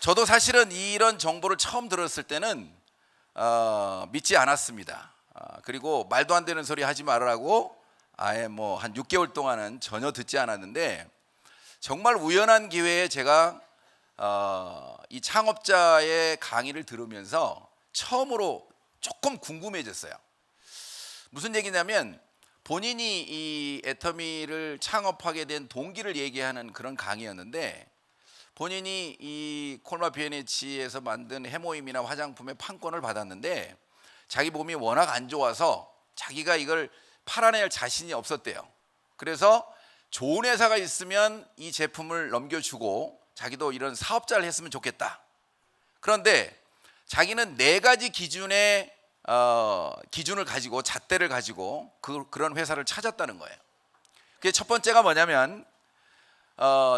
저도 사실은 이런 정보를 처음 들었을 때는 믿지 않았습니다. 그리고 말도 안 되는 소리 하지 말으라고 아예 뭐 한 6개월 동안은 전혀 듣지 않았는데, 정말 우연한 기회에 제가 이 창업자의 강의를 들으면서 처음으로 조금 궁금해졌어요. 무슨 얘기냐면, 본인이 이 애터미를 창업하게 된 동기를 얘기하는 그런 강의였는데, 본인이 이 콜마 B&H에서 만든 해모임이나 화장품의 판권을 받았는데 자기 몸이 워낙 안 좋아서 자기가 이걸 팔아낼 자신이 없었대요. 그래서 좋은 회사가 있으면 이 제품을 넘겨주고 자기도 이런 사업자를 했으면 좋겠다. 그런데 자기는 4가지 기준의 기준을 가지고, 잣대를 가지고 그런 회사를 찾았다는 거예요. 그게 첫 번째가 뭐냐면,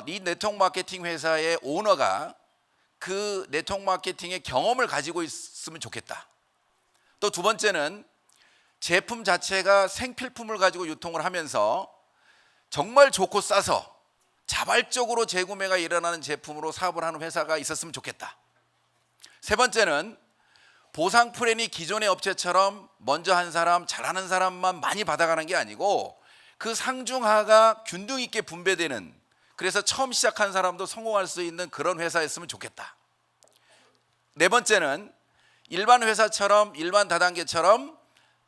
이 네트워크 마케팅 회사의 오너가 그 네트워크 마케팅의 경험을 가지고 있으면 좋겠다. 또 두 번째는 제품 자체가 생필품을 가지고 유통을 하면서 정말 좋고 싸서 자발적으로 재구매가 일어나는 제품으로 사업을 하는 회사가 있었으면 좋겠다. 세 번째는 보상 플랜이 기존의 업체처럼 먼저 한 사람, 잘하는 사람만 많이 받아가는 게 아니고 그 상중하가 균등 있게 분배되는, 그래서 처음 시작한 사람도 성공할 수 있는 그런 회사였으면 좋겠다. 네 번째는 일반 회사처럼, 일반 다단계처럼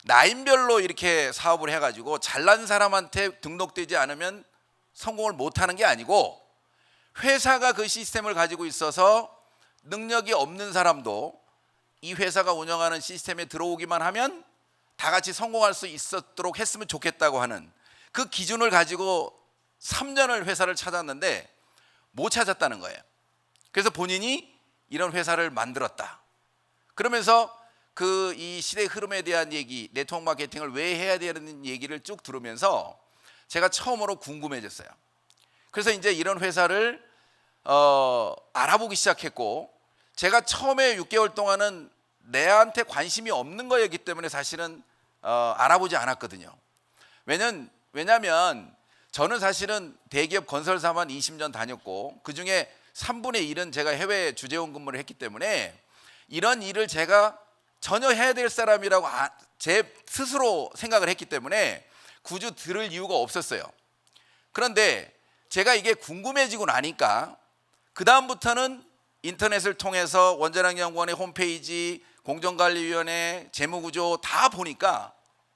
라인별로 이렇게 사업을 해가지고 잘난 사람한테 등록되지 않으면 성공을 못하는 게 아니고, 회사가 그 시스템을 가지고 있어서 능력이 없는 사람도 이 회사가 운영하는 시스템에 들어오기만 하면 다 같이 성공할 수 있도록 했으면 좋겠다고 하는 그 기준을 가지고 3년을 회사를 찾았는데 못 찾았다는 거예요. 그래서 본인이 이런 회사를 만들었다. 그러면서 그 이 시대 흐름에 대한 얘기, 네트워크 마케팅을 왜 해야 되는 얘기를 쭉 들으면서 제가 처음으로 궁금해졌어요. 그래서 이제 이런 회사를 알아보기 시작했고, 제가 처음에 6개월 동안은 내한테 관심이 없는 거였기 때문에 사실은 알아보지 않았거든요. 왜냐하면 저는 사실은 대기업 건설사만 20년 다녔고, 그중에 3분의 1은 제가 해외 주재원 근무를 했기 때문에 이런 일을 제가 전혀 해야 될 사람이라고 제 스스로 생각을 했기 때문에 굳이 들을 이유가 없었어요. 그런데 제가 이게 궁금해지고 나니까 그 다음부터는 인터넷을 통해서 원자력연구원의 홈페이지, 공정관리위원회, 재무구조 다 보니까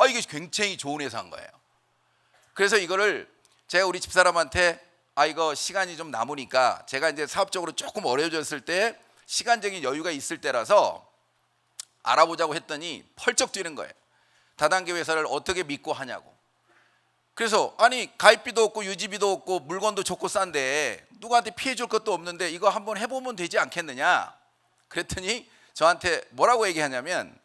이게 굉장히 좋은 회사인 거예요. 그래서 이거를 제가 우리 집사람한테 이거 시간이 좀 남으니까, 제가 이제 사업적으로 조금 어려워졌을 때 시간적인 여유가 있을 때라서 알아보자고 했더니 펄쩍 뛰는 거예요. 다단계 회사를 어떻게 믿고 하냐고. 그래서 가입비도 없고 유지비도 없고 물건도 좋고 싼데 누구한테 피해 줄 것도 없는데 이거 한번 해보면 되지 않겠느냐. 그랬더니 저한테 뭐라고 얘기하냐면,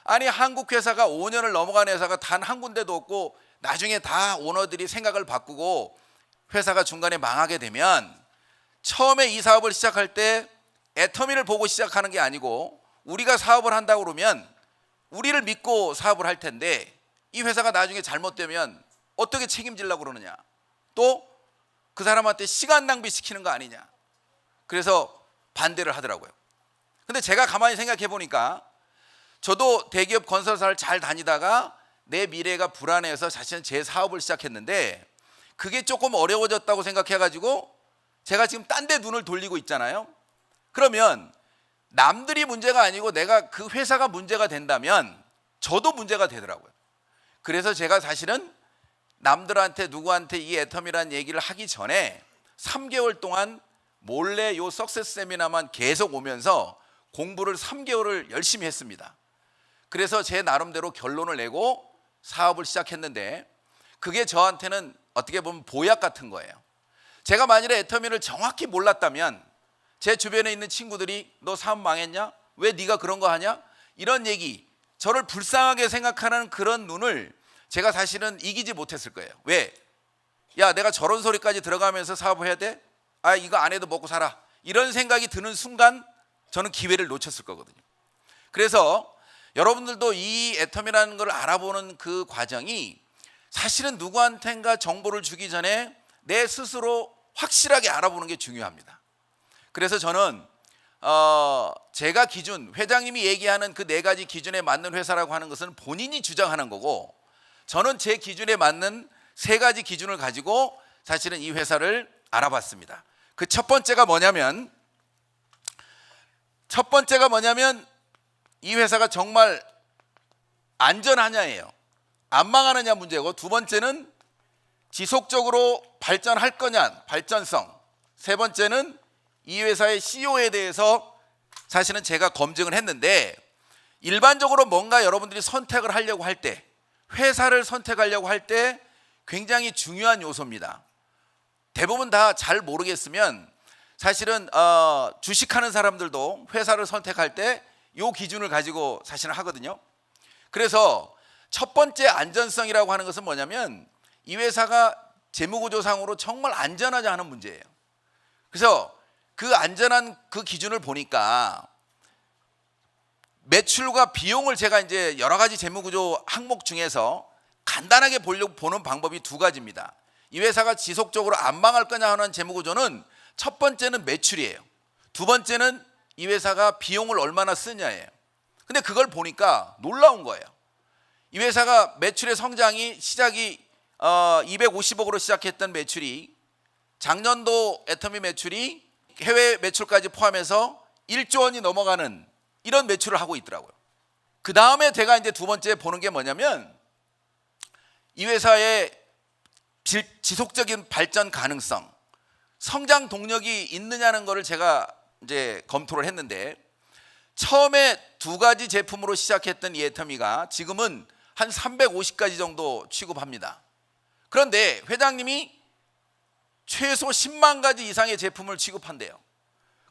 한국 회사가 5년을 넘어간 회사가 단 한 군데도 없고 나중에 다 오너들이 생각을 바꾸고 회사가 중간에 망하게 되면 처음에 이 사업을 시작할 때 애터미를 보고 시작하는 게 아니고 우리가 사업을 한다고 그러면 우리를 믿고 사업을 할 텐데, 이 회사가 나중에 잘못되면 어떻게 책임지려고 그러느냐, 또 그 사람한테 시간 낭비시키는 거 아니냐. 그래서 반대를 하더라고요. 근데 제가 가만히 생각해 보니까 저도 대기업 건설사를 잘 다니다가 내 미래가 불안해서 사실은 제 사업을 시작했는데, 그게 조금 어려워졌다고 생각해가지고 제가 지금 딴 데 눈을 돌리고 있잖아요. 그러면 남들이 문제가 아니고 내가 그 회사가 문제가 된다면 저도 문제가 되더라고요. 그래서 제가 사실은 남들한테 누구한테 이 애터미라는 얘기를 하기 전에 3개월 동안 몰래 요 석세스 세미나만 계속 오면서 공부를 3개월을 열심히 했습니다. 그래서 제 나름대로 결론을 내고 사업을 시작했는데, 그게 저한테는 어떻게 보면 보약 같은 거예요. 제가 만일에 애터미를 정확히 몰랐다면 제 주변에 있는 친구들이 너 사업 망했냐? 왜 네가 그런 거 하냐? 이런 얘기, 저를 불쌍하게 생각하는 그런 눈을 제가 사실은 이기지 못했을 거예요. 왜? 야, 내가 저런 소리까지 들어가면서 사업을 해야 돼? 이거 안 해도 먹고 살아. 이런 생각이 드는 순간 저는 기회를 놓쳤을 거거든요. 그래서 여러분들도 이 애터미라는 걸 알아보는 그 과정이 사실은 누구한텐가 정보를 주기 전에 내 스스로 확실하게 알아보는 게 중요합니다. 그래서 저는 제가 기준, 회장님이 얘기하는 그 4가지 기준에 맞는 회사라고 하는 것은 본인이 주장하는 거고, 저는 제 기준에 맞는 3가지 기준을 가지고 사실은 이 회사를 알아봤습니다. 그 첫 번째가 뭐냐면 이 회사가 정말 안전하냐예요. 안 망하느냐 문제고, 두 번째는 지속적으로 발전할 거냐, 발전성. 세 번째는 이 회사의 CEO에 대해서 사실은 제가 검증을 했는데, 일반적으로 뭔가 여러분들이 선택을 하려고 할 때, 회사를 선택하려고 할 때 굉장히 중요한 요소입니다. 대부분 다 잘 모르겠으면 사실은 주식하는 사람들도 회사를 선택할 때 이 기준을 가지고 사실은 하거든요. 그래서 첫 번째 안전성이라고 하는 것은 뭐냐면 이 회사가 재무구조상으로 정말 안전하지 않은 문제예요. 그래서 그 안전한 그 기준을 보니까 매출과 비용을 제가 이제 여러 가지 재무구조 항목 중에서 간단하게 보는 방법이 2가지입니다. 이 회사가 지속적으로 안 망할 거냐 하는 재무구조는 첫 번째는 매출이에요. 두 번째는 이 회사가 비용을 얼마나 쓰냐예요. 근데 그걸 보니까 놀라운 거예요. 이 회사가 매출의 성장이 시작이 250억으로 시작했던 매출이 작년도 애터미 매출이 해외 매출까지 포함해서 1조 원이 넘어가는 이런 매출을 하고 있더라고요. 그 다음에 제가 이제 두 번째 보는 게 뭐냐면 이 회사의 지속적인 발전 가능성, 성장 동력이 있느냐는 것을 제가 이제 검토를 했는데, 처음에 2가지 제품으로 시작했던 이 애터미가 지금은 한 350가지 정도 취급합니다. 그런데 회장님이 최소 10만 가지 이상의 제품을 취급한대요.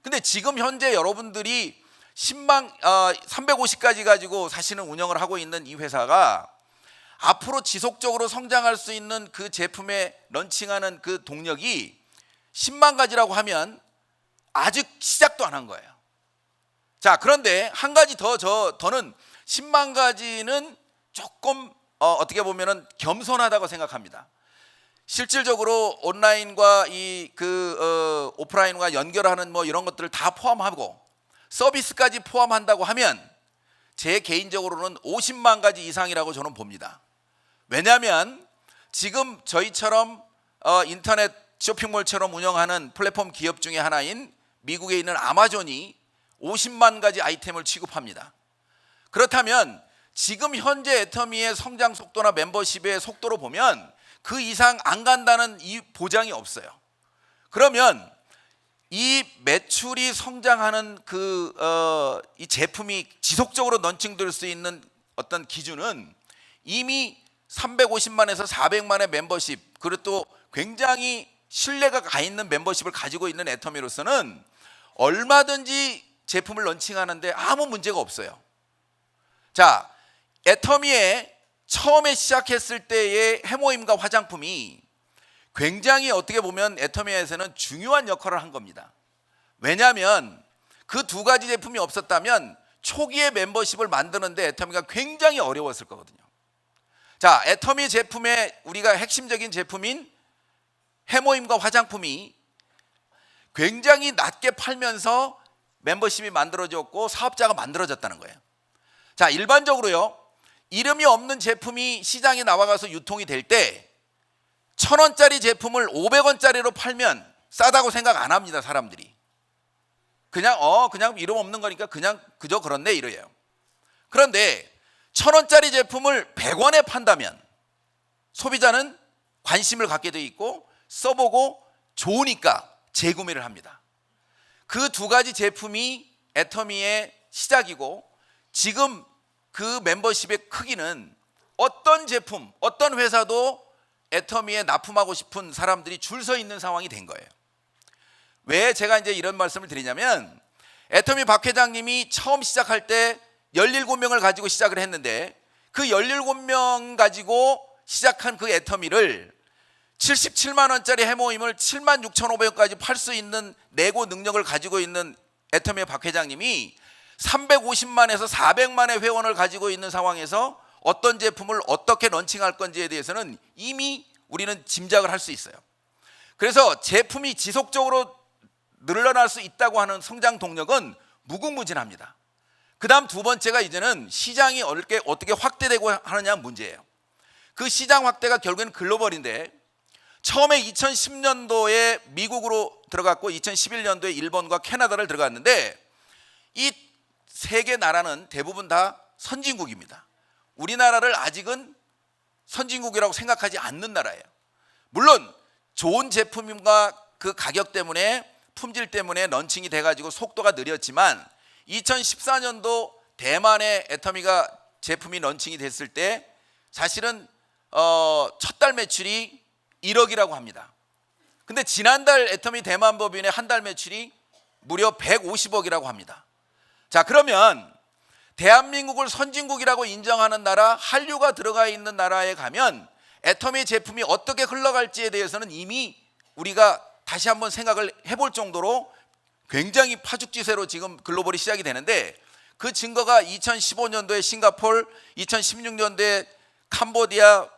근데 지금 현재 여러분들이 350가지 가지고 사실은 운영을 하고 있는 이 회사가 앞으로 지속적으로 성장할 수 있는 그 제품에 런칭하는 그 동력이 10만 가지라고 하면 아직 시작도 안 한 거예요. 자, 그런데 한 가지 더는 10만 가지는 조금 어떻게 보면은 겸손하다고 생각합니다. 실질적으로 온라인과 오프라인과 연결하는 뭐 이런 것들을 다 포함하고 서비스까지 포함한다고 하면 제 개인적으로는 50만 가지 이상이라고 저는 봅니다. 왜냐하면 지금 저희처럼 인터넷 쇼핑몰처럼 운영하는 플랫폼 기업 중에 하나인 미국에 있는 아마존이 50만 가지 아이템을 취급합니다. 그렇다면 지금 현재 애터미의 성장 속도나 membership의 속도로 보면 그 이상 안 간다는 이 보장이 없어요. 그러면 이 매출이 성장하는 이 제품이 지속적으로 런칭될 수 있는 어떤 기준은 이미 350만에서 400만의 멤버십, 그리고 또 굉장히 신뢰가 가 있는 멤버십을 가지고 있는 애터미로서는 얼마든지 제품을 런칭하는데 아무 문제가 없어요. 자, 애터미에 처음에 시작했을 때의 해모임과 화장품이 굉장히 어떻게 보면 애터미에서는 중요한 역할을 한 겁니다. 왜냐하면 그 2가지 제품이 없었다면 초기에 멤버십을 만드는데 애터미가 굉장히 어려웠을 거거든요. 자, 애터미 제품의 우리가 핵심적인 제품인 해모임과 화장품이 굉장히 낮게 팔면서 멤버십이 만들어졌고 사업자가 만들어졌다는 거예요. 자, 일반적으로요, 이름이 없는 제품이 시장에 나와가서 유통이 될 때 1,000원짜리 제품을 500원짜리로 팔면 싸다고 생각 안 합니다, 사람들이. 그냥 이름 없는 거니까 그저 그렇네 이래요. 그런데 1,000원짜리 제품을 100원에 판다면 소비자는 관심을 갖게 돼 있고 써보고 좋으니까 재구매를 합니다. 그 2가지 제품이 애터미의 시작이고, 지금 그 멤버십의 크기는 어떤 제품, 어떤 회사도 애터미에 납품하고 싶은 사람들이 줄 서 있는 상황이 된 거예요. 왜 제가 이제 이런 말씀을 드리냐면, 애터미 박 회장님이 처음 시작할 때 17명을 가지고 시작을 했는데 그 17명 가지고 시작한 그 애터미를 77만 원짜리 해모임을 76,500원까지 팔 수 있는 내고 능력을 가지고 있는 애터미 박 회장님이 350만에서 400만의 회원을 가지고 있는 상황에서 어떤 제품을 어떻게 런칭할 건지에 대해서는 이미 우리는 짐작을 할 수 있어요. 그래서 제품이 지속적으로 늘어날 수 있다고 하는 성장 동력은 무궁무진합니다. 그 다음 두 번째가 이제는 시장이 어떻게 확대되고 하느냐 문제예요. 그 시장 확대가 결국에는 글로벌인데, 처음에 2010년도에 미국으로 들어갔고 2011년도에 일본과 캐나다를 들어갔는데, 이 세 개 나라는 대부분 다 선진국입니다. 우리나라를 아직은 선진국이라고 생각하지 않는 나라예요. 물론 좋은 제품과 그 가격 때문에, 품질 때문에 런칭이 돼가지고 속도가 느렸지만, 2014년도 대만의 애터미가 제품이 런칭이 됐을 때 사실은 첫 달 매출이 1억이라고 합니다. 근데 지난달 애터미 대만 법인의 한 달 매출이 무려 150억이라고 합니다. 자, 그러면 대한민국을 선진국이라고 인정하는 나라, 한류가 들어가 있는 나라에 가면 애터미 제품이 어떻게 흘러갈지에 대해서는 이미 우리가 다시 한번 생각을 해볼 정도로 굉장히 파죽지세로 지금 글로벌이 시작이 되는데, 그 증거가 2015년도에 싱가포르, 2016년도에 캄보디아,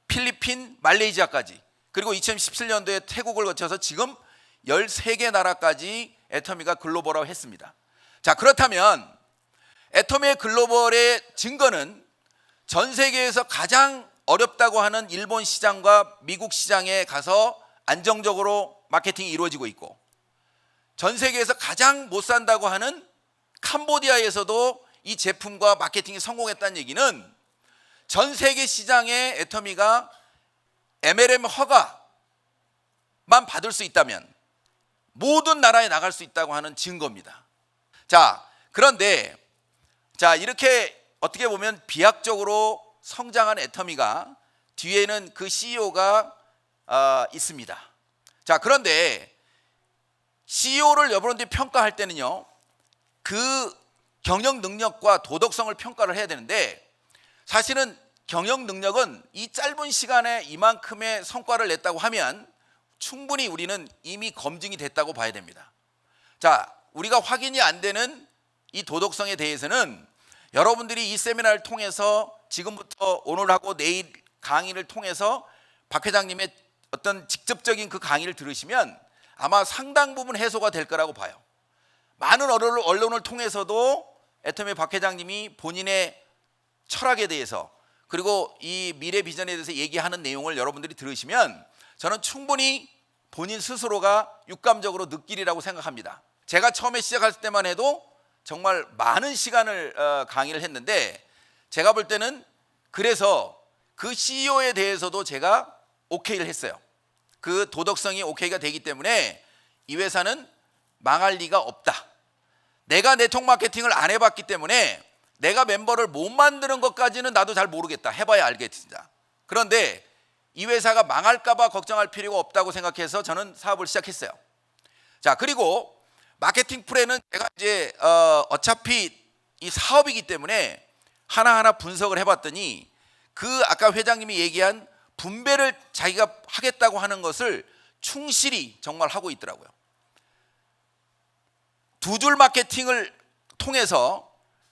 필리핀, 말레이시아까지, 그리고 2017년도에 태국을 거쳐서 지금 13개 나라까지 애터미가 글로벌화 했습니다. 자, 그렇다면 애터미의 글로벌의 증거는 전 세계에서 가장 어렵다고 하는 일본 시장과 미국 시장에 가서 안정적으로 마케팅이 이루어지고 있고, 전 세계에서 가장 못 산다고 하는 캄보디아에서도 이 제품과 마케팅이 성공했다는 얘기는 전 세계 시장에 애터미가 MLM 허가만 받을 수 있다면 모든 나라에 나갈 수 있다고 하는 증거입니다. 자, 그런데 이렇게 어떻게 보면 비약적으로 성장한 애터미가 뒤에는 그 CEO가 있습니다. 자, 그런데 CEO를 여러분들이 평가할 때는요, 그 경영 능력과 도덕성을 평가를 해야 되는데, 사실은 경영 능력은 이 짧은 시간에 이만큼의 성과를 냈다고 하면 충분히 우리는 이미 검증이 됐다고 봐야 됩니다. 자, 우리가 확인이 안 되는 이 도덕성에 대해서는 여러분들이 이 세미나를 통해서 지금부터 오늘하고 내일 강의를 통해서 박 회장님의 어떤 직접적인 그 강의를 들으시면 아마 상당 부분 해소가 될 거라고 봐요. 많은 언론을 통해서도 애터미 박 회장님이 본인의 철학에 대해서, 그리고 이 미래 비전에 대해서 얘기하는 내용을 여러분들이 들으시면 저는 충분히 본인 스스로가 육감적으로 느끼리라고 생각합니다. 제가 처음에 시작할 때만 해도 정말 많은 시간을 강의를 했는데, 제가 볼 때는 그래서 그 CEO에 대해서도 제가 오케이를 했어요. 그 도덕성이 오케이가 되기 때문에 이 회사는 망할 리가 없다. 내가 네트워크 마케팅을 안 해봤기 때문에 내가 멤버를 못 만드는 것까지는 나도 잘 모르겠다. 해봐야 알겠습니다. 그런데 이 회사가 망할까 봐 걱정할 필요가 없다고 생각해서 저는 사업을 시작했어요. 자, 그리고 마케팅 플랜은 제가 이제 어차피 이 사업이기 때문에 하나하나 분석을 해봤더니, 그 아까 회장님이 얘기한 분배를 자기가 하겠다고 하는 것을 충실히 정말 하고 있더라고요. 두 줄 마케팅을 통해서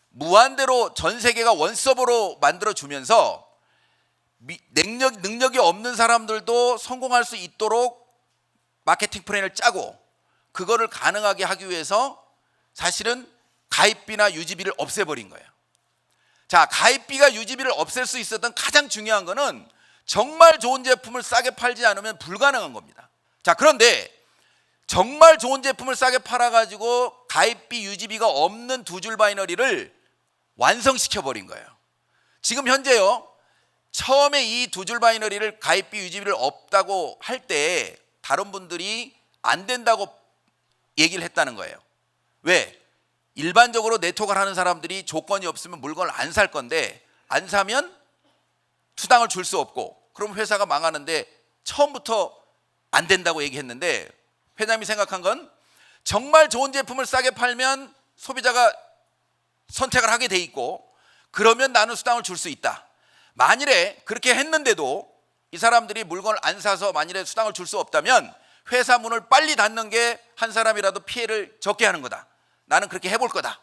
무한대로 전 세계가 원서버로 만들어주면서 능력이 없는 사람들도 성공할 수 있도록 마케팅 플랜을 짜고, 그거를 가능하게 하기 위해서 사실은 가입비나 유지비를 없애버린 거예요. 자, 가입비가 유지비를 없앨 수 있었던 가장 중요한 거는 정말 좋은 제품을 싸게 팔지 않으면 불가능한 겁니다. 자, 그런데 정말 좋은 제품을 싸게 팔아가지고 가입비 유지비가 없는 두 줄 바이너리를 완성시켜버린 거예요. 지금 현재요, 처음에 이 두 줄 바이너리를 가입비 유지비를 없다고 할 때 다른 분들이 안 된다고 얘기를 했다는 거예요. 왜? 일반적으로 네트워크를 하는 사람들이 조건이 없으면 물건을 안 살 건데, 안 사면 수당을 줄 수 없고, 그럼 회사가 망하는데 처음부터 안 된다고 얘기했는데, 회장님이 생각한 건 정말 좋은 제품을 싸게 팔면 소비자가 선택을 하게 돼 있고, 그러면 나는 수당을 줄 수 있다. 만일에 그렇게 했는데도 이 사람들이 물건을 안 사서 만일에 수당을 줄 수 없다면 회사 문을 빨리 닫는 게 한 사람이라도 피해를 적게 하는 거다. 나는 그렇게 해볼 거다.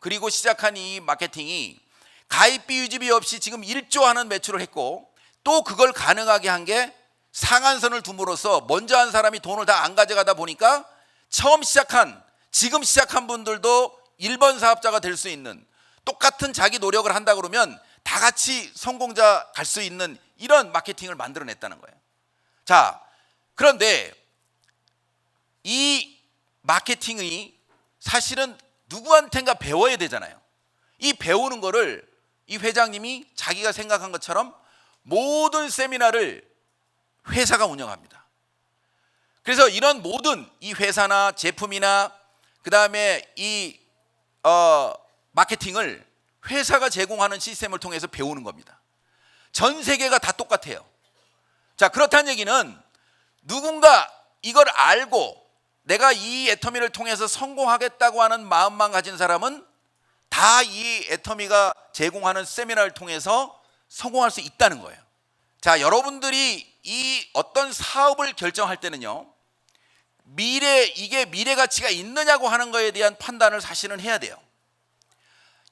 그리고 시작한 이 마케팅이 가입비 유지비 없이 지금 1조 하는 매출을 했고, 또 그걸 가능하게 한 게 상한선을 둠으로써 먼저 한 사람이 돈을 다 안 가져가다 보니까 지금 시작한 분들도 1번 사업자가 될 수 있는, 똑같은 자기 노력을 한다 그러면 다 같이 성공자 갈 수 있는 이런 마케팅을 만들어냈다는 거예요. 자, 그런데 이 마케팅이 사실은 누구한텐가 배워야 되잖아요. 이 배우는 거를 이 회장님이 자기가 생각한 것처럼 모든 세미나를 회사가 운영합니다. 그래서 이런 모든 이 회사나 제품이나 그 다음에 이 마케팅을 회사가 제공하는 시스템을 통해서 배우는 겁니다. 전 세계가 다 똑같아요. 자, 그렇다는 얘기는 누군가 이걸 알고 내가 이 애터미를 통해서 성공하겠다고 하는 마음만 가진 사람은 다 이 애터미가 제공하는 세미나를 통해서 성공할 수 있다는 거예요. 자, 여러분들이 이 어떤 사업을 결정할 때는요, 이게 미래 가치가 있느냐고 하는 거에 대한 판단을 사실은 해야 돼요.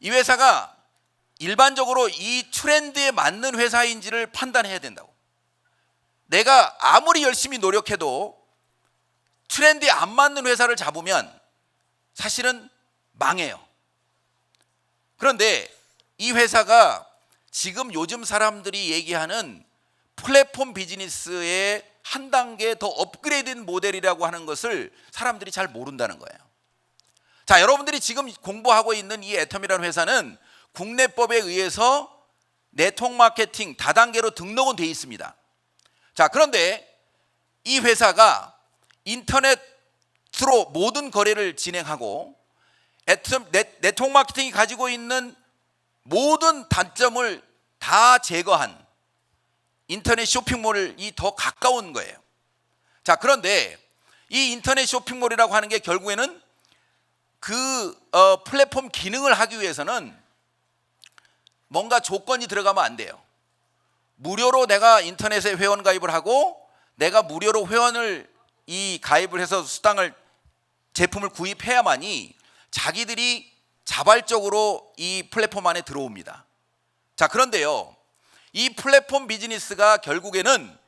이 회사가 일반적으로 이 트렌드에 맞는 회사인지를 판단해야 된다고. 내가 아무리 열심히 노력해도 트렌드에 안 맞는 회사를 잡으면 사실은 망해요. 그런데 이 회사가 지금 요즘 사람들이 얘기하는 플랫폼 비즈니스의 한 단계 더 업그레이드된 모델이라고 하는 것을 사람들이 잘 모른다는 거예요. 자, 여러분들이 지금 공부하고 있는 이 애텀이라는 회사는 국내법에 의해서 네트워크 마케팅 다단계로 등록은 돼 있습니다. 자, 그런데 이 회사가 인터넷으로 모든 거래를 진행하고 네트워크 마케팅이 가지고 있는 모든 단점을 다 제거한 인터넷 쇼핑몰이 더 가까운 거예요. 자, 그런데 이 인터넷 쇼핑몰이라고 하는 게 결국에는 그 플랫폼 기능을 하기 위해서는 뭔가 조건이 들어가면 안 돼요. 무료로 내가 인터넷에 회원 가입을 하고 내가 무료로 회원을 가입을 해서 제품을 구입해야만이 자기들이 자발적으로 이 플랫폼 안에 들어옵니다. 자, 그런데요, 이 플랫폼 비즈니스가 결국에는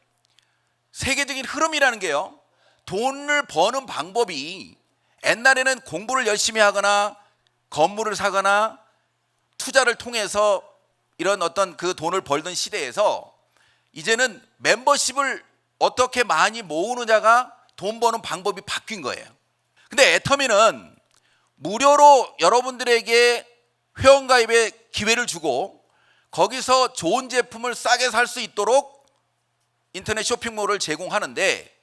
세계적인 흐름이라는 게요, 돈을 버는 방법이 옛날에는 공부를 열심히 하거나 건물을 사거나 투자를 통해서 이런 어떤 그 돈을 벌던 시대에서 이제는 멤버십을 어떻게 많이 모으느냐가 돈 버는 방법이 바뀐 거예요. 근데 애터미는 무료로 여러분들에게 회원가입의 기회를 주고 거기서 좋은 제품을 싸게 살 수 있도록 인터넷 쇼핑몰을 제공하는데,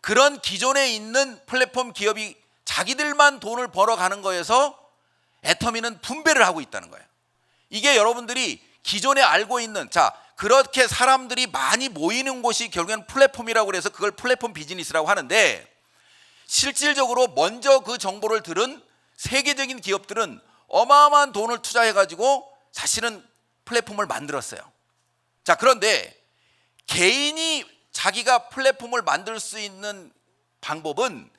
그런 기존에 있는 플랫폼 기업이 자기들만 돈을 벌어가는 거에서 애터미는 분배를 하고 있다는 거예요. 이게 여러분들이 기존에 알고 있는, 자, 그렇게 사람들이 많이 모이는 곳이 결국엔 플랫폼이라고 그래서 그걸 플랫폼 비즈니스라고 하는데, 실질적으로 먼저 그 정보를 들은 세계적인 기업들은 어마어마한 돈을 투자해가지고 사실은 플랫폼을 만들었어요. 자, 그런데 개인이 자기가 플랫폼을 만들 수 있는 방법은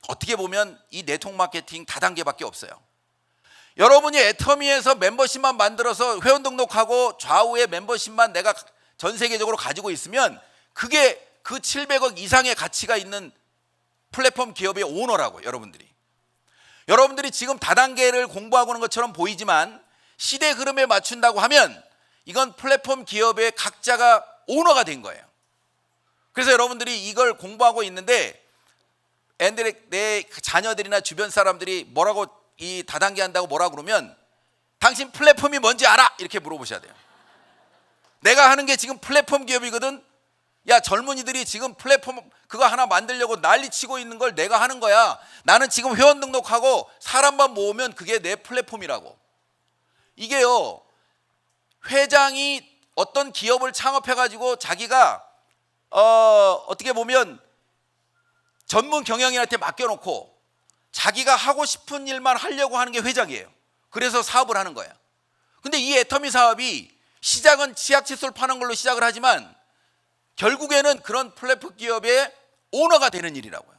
어떻게 보면 이 네트워크 마케팅 다단계밖에 없어요. 여러분이 애터미에서 멤버십만 만들어서 회원 등록하고 좌우에 멤버십만 내가 전 세계적으로 가지고 있으면 그게 그 700억 이상의 가치가 있는 플랫폼 기업의 오너라고. 여러분들이 지금 다단계를 공부하고 있는 것처럼 보이지만 시대 흐름에 맞춘다고 하면 이건 플랫폼 기업의 각자가 오너가 된 거예요. 그래서 여러분들이 이걸 공부하고 있는데 내 자녀들이나 주변 사람들이 뭐라고 이 다단계 한다고 뭐라 그러면 당신 플랫폼이 뭔지 알아? 이렇게 물어보셔야 돼요. 내가 하는 게 지금 플랫폼 기업이거든. 야, 젊은이들이 지금 플랫폼 그거 하나 만들려고 난리치고 있는 걸 내가 하는 거야. 나는 지금 회원 등록하고 사람만 모으면 그게 내 플랫폼이라고. 이게요, 회장이 어떤 기업을 창업해가지고 자기가 어떻게 보면 전문 경영인한테 맡겨놓고 자기가 하고 싶은 일만 하려고 하는 게 회장이에요. 그래서 사업을 하는 거예요. 근데 이 애터미 사업이 시작은 치약 칫솔 파는 걸로 시작을 하지만 결국에는 그런 플랫폼 기업의 오너가 되는 일이라고요.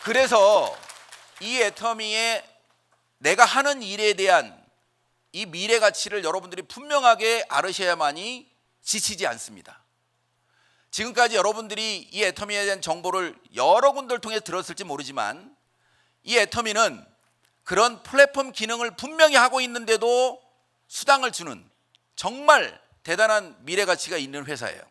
그래서 이 애터미의 내가 하는 일에 대한 이 미래 가치를 여러분들이 분명하게 알으셔야만이 지치지 않습니다. 지금까지 여러분들이 이 애터미에 대한 정보를 여러 군데를 통해 들었을지 모르지만 이 애터미는 그런 플랫폼 기능을 분명히 하고 있는데도 수당을 주는 정말 대단한 미래 가치가 있는 회사예요.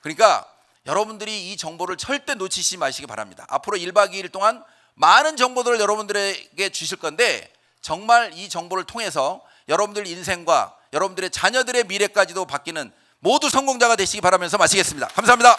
그러니까 여러분들이 이 정보를 절대 놓치지 마시기 바랍니다. 앞으로 1박 2일 동안 많은 정보들을 여러분들에게 주실 건데 정말 이 정보를 통해서 여러분들 인생과 여러분들의 자녀들의 미래까지도 바뀌는 모두 성공자가 되시기 바라면서 마치겠습니다. 감사합니다.